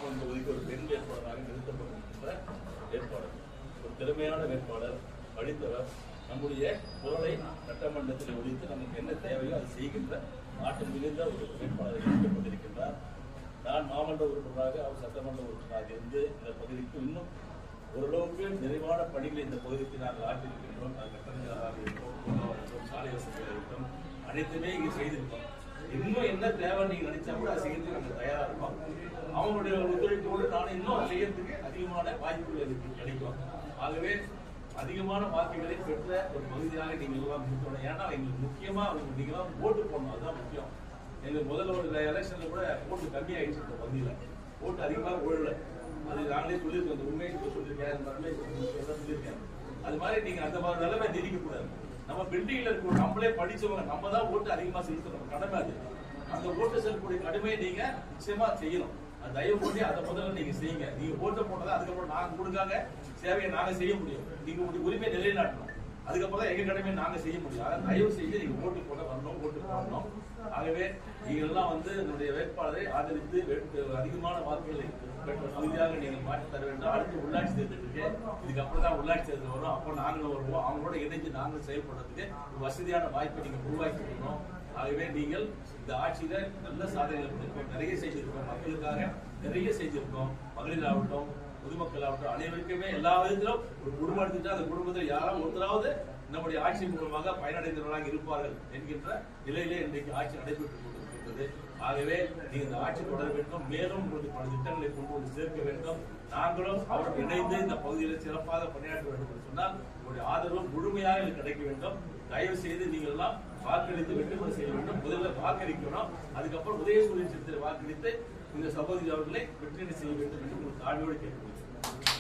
மாமன் தொகுதிக்கு ஒரு பெண் வேட்பாளராக நிறுத்தப்பட்டிருக்கின்ற வேட்பாளர், ஒரு திறமையான வேட்பாளர், படித்தவர், நம்முடைய குரலை சட்டமன்றத்தில் ஒழித்து நமக்கு என்ன தேவையோ அதை செய்கின்ற நாட்டு மிகுந்த ஒரு வேட்பாளரை நிறுத்தப்பட்டிருக்கின்றார். நான் மாமன்ற உறுப்பினராக, அவர் சட்டமன்ற உறுப்பினராக இருந்து இந்த பகுதிக்கு இன்னும் ஓரளவுக்கு நிறைவான பணிகளை இந்த பகுதிக்கு நாங்கள் ஆற்றியிருக்கின்றோம். கட்டணங்களாக இருக்கட்டும், சாலை வசதியாக இருக்கட்டும், அனைத்துமே இங்கே செய்திருக்கோம். இன்னும் என்ன தேவை நீங்க நினைச்சா கூட அதை செய்யறதுக்கு நாங்கள் தயாரா இருக்கோம். அவங்களுடைய ஒத்துழைப்போடு நான் இன்னும் செய்யறதுக்கு அதிகமான வாய்ப்புகள் எனக்கு கிடைக்கும். ஆகவே அதிகமான வாக்குகளை பெற்ற ஒரு பகுதியாக நீங்கள் எல்லாம் இருக்கணும். ஏன்னா எங்களுக்கு முக்கியமா நீங்க எல்லாம் ஓட்டு போடணும், அதுதான் முக்கியம். எங்களுக்கு முதல்ல ஒரு எலெக்ஷன்ல கூட ஓட்டு கம்மி ஆயிடுச்சு. இந்த பகுதியில ஓட்டு அதிகமாக ஓடல. அது நாங்களே சொல்லியிருக்கோம், அந்த உண்மையை சொல்லியிருக்கேன். அது மாதிரி நீங்க அந்த மாதிரி நிலைமை நீடிக்க கூடாது. நம்ம பில்டிங்ல இருக்க நம்மளே படிச்சவங்க நம்ம தான் ஓட்டு அதிகமா செலுத்தணும், கடமை அது. அந்த ஓட்டு செலுத்தக்கூடிய கடமையை நீங்க நிச்சயமா செய்யணும். அது தயவு பண்ணி அதை முதல்ல நீங்க செய்யுங்க. நீங்க ஓட்டு போட்டதா அதுக்கப்புறம் நாங்க கொடுக்காங்க சேவையை நாங்க செய்ய முடியும். நீங்க உங்களுடைய உரிமையை நிலைநாட்டணும். அதுக்கப்புறம் தான் எங்க கடமையை நாங்க செய்ய முடியும். அதை தயவு செய்து நீங்க ஓட்டு போட வரணும், ஓட்டு போடணும். ஆகவே நீங்க எல்லாம் என்னுடைய வேட்பாளரை ஆதரித்து அதிகமான வாக்குகளை பெற்ற பகுதியாக நீங்கள் மாற்றி தர வேண்டும். அடுத்து உள்ளாட்சி தேர்தல் இருக்கு, இதுக்கப்புறம் தான் உள்ளாட்சி தேர்தல் வரும். அப்போ நாங்களும் வருவோம். அவங்களோட இணைந்து நாங்கள் செயல்படுறதுக்கு ஒரு வசதியான வாய்ப்பை நீங்க உருவாக்கி கொடுக்கணும். ஆகவே நீங்கள் இந்த ஆட்சியில நல்ல சாதனைகள் பண்ணிருக்கோம், நிறைய செய்திருக்கோம், மக்களுக்காக நிறைய செய்திருக்கோம். மகளிர் ஆகட்டும், பொதுமக்கள் ஆகட்டும், அனைவருக்குமே எல்லா விதத்திலும் ஒரு குடும்பம் எடுத்துட்டா அந்த குடும்பத்தில் யாராவது ஒருத்தராவது நம்முடைய ஆட்சி மூலமாக பயனடைந்தவர்களாக இருப்பார்கள் என்கின்ற நிலையிலே இன்றைக்கு ஆட்சி நடைபெற்றுக் கொண்டிருக்கின்றது. ஆகவே நீங்கள் இந்த ஆட்சி தொடர வேண்டும். மேலும் உங்களுக்கு பல திட்டங்களை கொண்டு வந்து சேர்க்க வேண்டும். நாங்களும் அவர்கள் இணைந்து இந்த பகுதியில் சிறப்பாக பணியாற்ற வேண்டும் என்று சொன்னால் உங்களுடைய ஆதரவு முழுமையாக எனக்கு கிடைக்க வேண்டும். தயவு செய்து நீங்கள் எல்லாம் வாக்களித்து வெற்றி பெற செய்ய வேண்டும். முதல்ல வாக்களிக்கணும், அதுக்கப்புறம் உதயசூரியன் சின்னத்தில் வாக்களித்து இந்த சகோதரி அவர்களை வெற்றி செய்ய வேண்டும் என்று உங்களுக்கு தாழ்மையோடு கேட்கிறேன்.